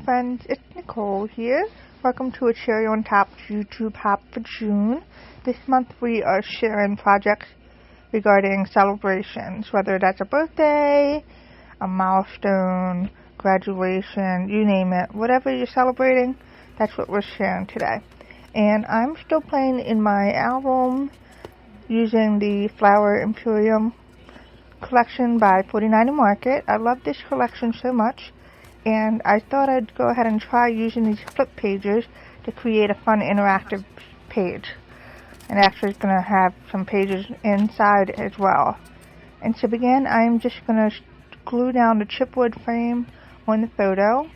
friends, it's Nicole here. Welcome to a Cherry on Top YouTube Hop for June. This month we are sharing projects regarding celebrations, whether that's a birthday, a milestone, graduation, you name it. Whatever you're celebrating, that's what we're sharing today. And I'm still playing in my album using the Flower Imperium collection by 49 Market. I love this collection so much, and I thought I'd go ahead and try using these flip pages to create a fun interactive page. And actually it's going to have some pages inside as well. And to begin, I'm just going to glue down the chipboard frame on the photo,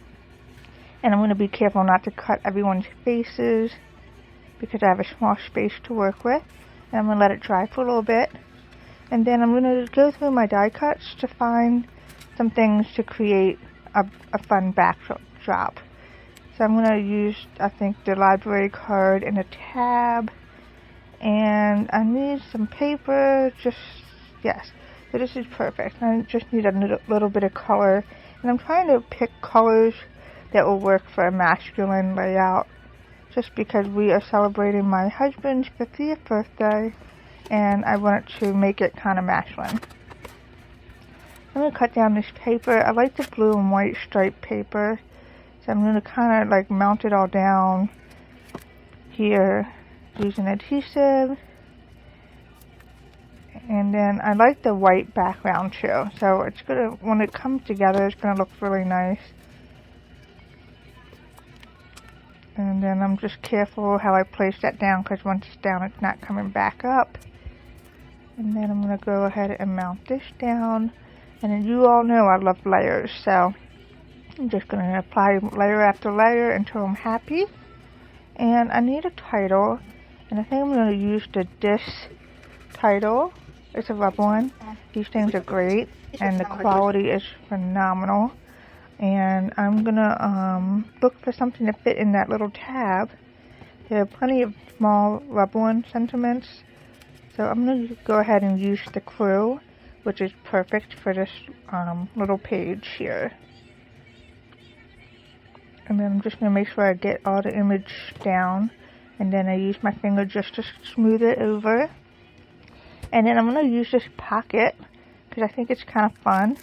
and I'm going to be careful not to cut everyone's faces because I have a small space to work with. And I'm going to let it dry for a little bit, and then I'm going to go through my die cuts to find some things to create a fun backdrop. So I'm going to use, I think, the library card and a tab, and I need some paper. Yes, so this is perfect. I just need a little bit of color, and I'm trying to pick colors that will work for a masculine layout, just because we are celebrating my husband's 50th birthday, and I wanted to make it kind of masculine. I'm going to cut down this paper. I like the blue and white striped paper, so I'm going to kind of like mount it all down here using adhesive. And then I like the white background too, so it's going to, when it comes together, it's going to look really nice. And then I'm just careful how I place that down, because once it's down, it's not coming back up. And then I'm going to go ahead and mount this down. And then you all know I love layers, so I'm just going to apply layer after layer until I'm happy. And I need a title, and I think I'm going to use the Dis title. It's a rubber one. These things are great, and the quality is phenomenal. And I'm going to look for something to fit in that little tab. There are plenty of small rubber one sentiments, so I'm going to go ahead and use the Crew, which is perfect for this little page here. And then I'm just going to make sure I get all the image down, and then I use my finger just to smooth it over. And then I'm going to use this pocket because I think it's kind of fun.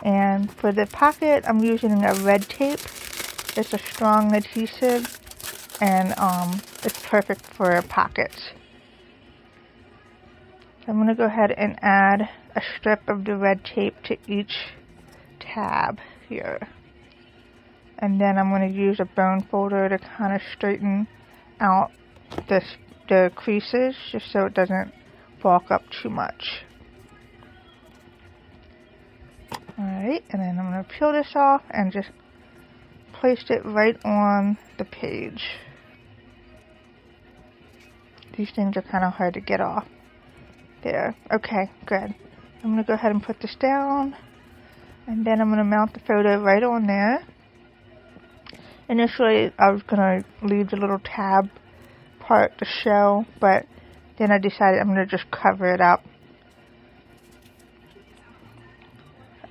And for the pocket, I'm using a red tape. It's a strong adhesive, and it's perfect for pockets. So I'm going to go ahead and add a strip of the red tape to each tab here. And then I'm going to use a bone folder to kind of straighten out the creases, just so it doesn't bulk up too much. Alright, and then I'm going to peel this off and just place it right on the page. These things are kind of hard to get off. There. Okay, good. I'm going to go ahead and put this down, and then I'm going to mount the photo right on there. Initially, I was going to leave the little tab part to show, but then I decided I'm going to just cover it up.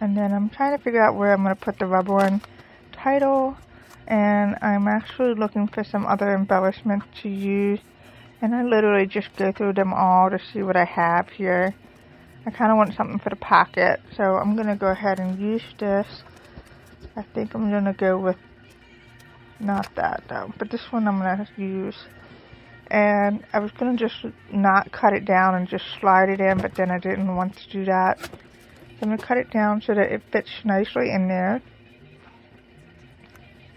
And then I'm trying to figure out where I'm going to put the rubber one title, and I'm actually looking for some other embellishments to use, and I literally just go through them all to see what I have here. I kind of want something for the pocket, so I'm going to go ahead and use this. I think I'm going to go with, not that though, but this one I'm going to use. And I was going to just not cut it down and just slide it in, but then I didn't want to do that. So I'm going to cut it down so that it fits nicely in there.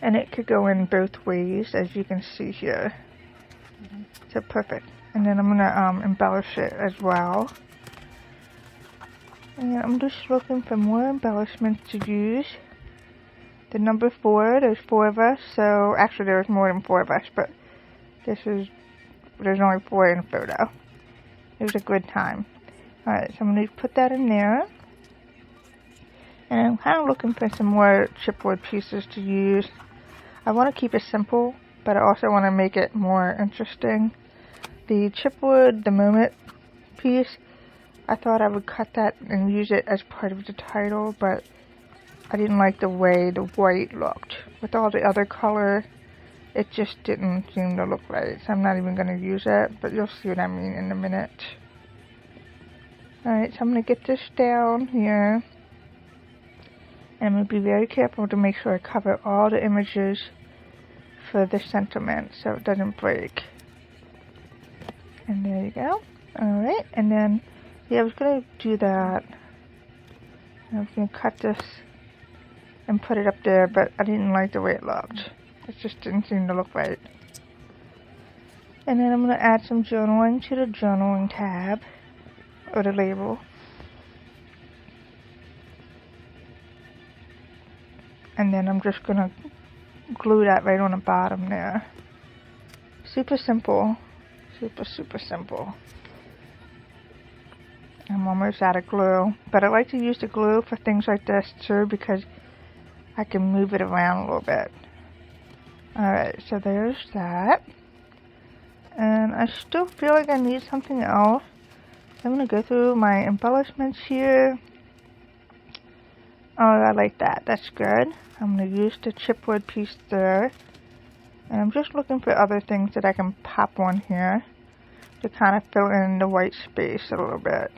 And it could go in both ways, as you can see here. So perfect. And then I'm going to embellish it as well. And I'm just looking for more embellishments to use. The number 4, there's 4 of us. So actually there's more than 4 of us, but there's only 4 in the photo. It was a good time. Alright, so I'm going to put that in there. And I'm kind of looking for some more chipboard pieces to use. I want to keep it simple, but I also want to make it more interesting. The chipboard, the moment piece, I thought I would cut that and use it as part of the title, but I didn't like the way the white looked. With all the other color, it just didn't seem to look right. So I'm not even going to use it, but you'll see what I mean in a minute. Alright, so I'm going to get this down here. And I'm going to be very careful to make sure I cover all the images for the sentiment so it doesn't break. And there you go. Alright, and then, yeah, I was going to do that. I was going to cut this and put it up there, but I didn't like the way it looked. It just didn't seem to look right. And then I'm going to add some journaling to the journaling tab, or the label. And then I'm just going to glue that right on the bottom there. Super simple. Super simple. I'm almost out of glue, but I like to use the glue for things like this too because I can move it around a little bit. Alright, so there's that. And I still feel like I need something else. I'm going to go through my embellishments here. Oh, I like that. That's good. I'm going to use the chipboard piece there. And I'm just looking for other things that I can pop on here to kind of fill in the white space a little bit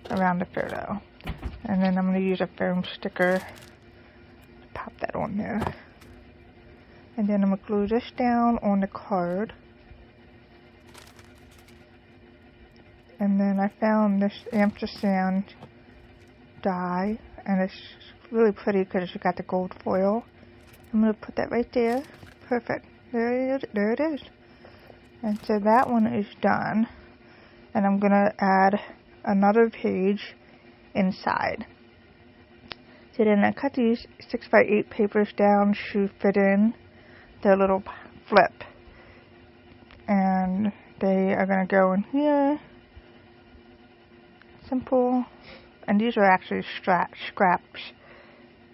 around the photo. And then I'm going to use a foam sticker to pop that on there. And then I'm going to glue this down on the card. And then I found this ampersand die, and it's really pretty because it's got the gold foil. I'm going to put that right there. Perfect. There it is. And so that one is done. And I'm going to add another page inside. So then I cut these 6x8 papers down to fit in the little flip. And they are going to go in here. Simple. And these are actually scraps.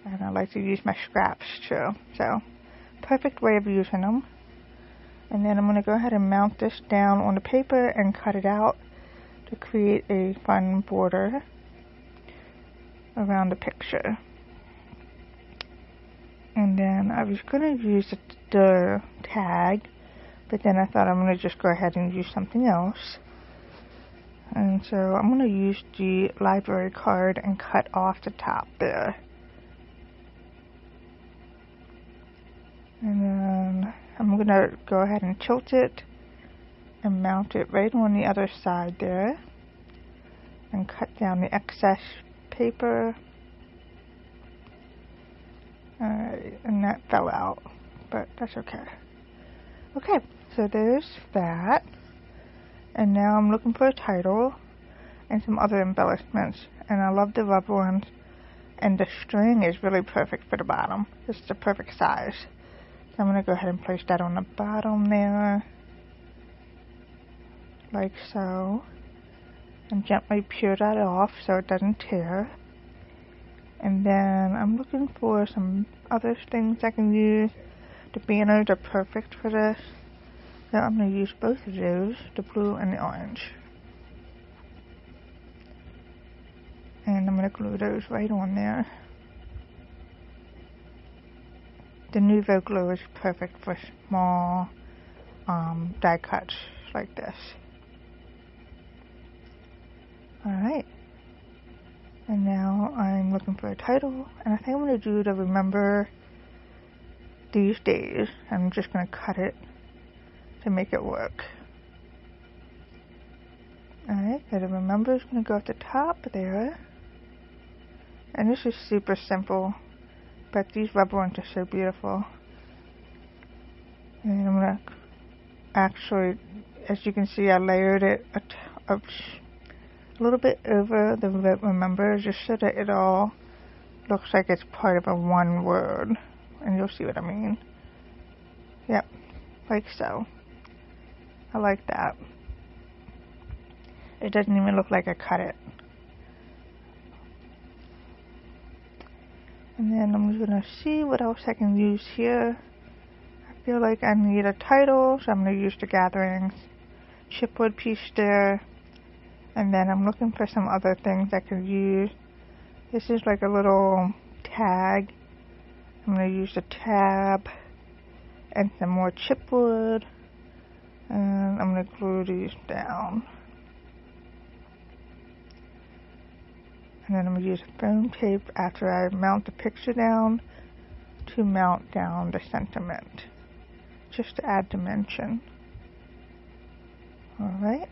And I like to use my scraps too. So, perfect way of using them. And then I'm going to go ahead and mount this down on the paper and cut it out to create a fun border around the picture. And then I was going to use the tag, but then I thought I'm going to just go ahead and use something else. And so I'm going to use the library card and cut off the top there. And then I'm going to go ahead and tilt it and mount it right on the other side there. And cut down the excess paper. Alright, and that fell out, but that's okay. Okay, so there's that. And now I'm looking for a title and some other embellishments. And I love the rubber ones. And the string is really perfect for the bottom. It's the perfect size. So I'm going to go ahead and place that on the bottom there. Like so. And gently peel that off so it doesn't tear. And then I'm looking for some other things I can use. The banners are perfect for this. So I'm going to use both of those, the blue and the orange. And I'm going to glue those right on there. The Nuvo glue is perfect for small die cuts like this. Alright. And now I'm looking for a title. And I think I'm going to do the Remember These Days. I'm just going to cut it to make it work. Alright, so the Remember is going to go at the top there. And this is super simple, but these rubber ones are so beautiful. And I'm going to actually, as you can see, I layered it a little bit over the Remember, just so that it all looks like it's part of a one word. And you'll see what I mean. Yep, like so. I like that. It doesn't even look like I cut it. And then I'm just going to see what else I can use here. I feel like I need a title, so I'm going to use the Gatherings chipboard piece there. And then I'm looking for some other things I could use. This is like a little tag. I'm going to use a tab and some more chipboard, and I'm going to glue these down. And then I'm going to use foam tape after I mount the picture down to mount down the sentiment, just to add dimension. Alright,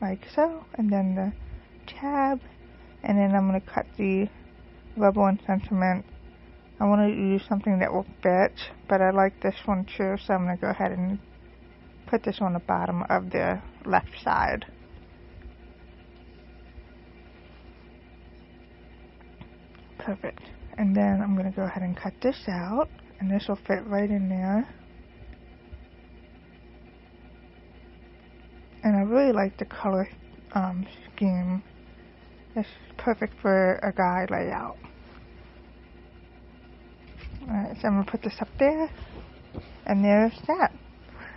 like so, and then the tab, and then I'm going to cut the rebel and sentiment. I want to use something that will fit, but I like this one too, so I'm going to go ahead and put this on the bottom of the left side. Perfect. And then I'm going to go ahead and cut this out, and this will fit right in there. And I really like the color scheme. It's perfect for a guide layout. Alright, so I'm going to put this up there, and there's that.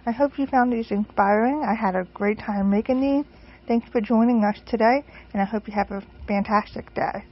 I hope you found these inspiring. I had a great time making these. Thanks for joining us today, and I hope you have a fantastic day.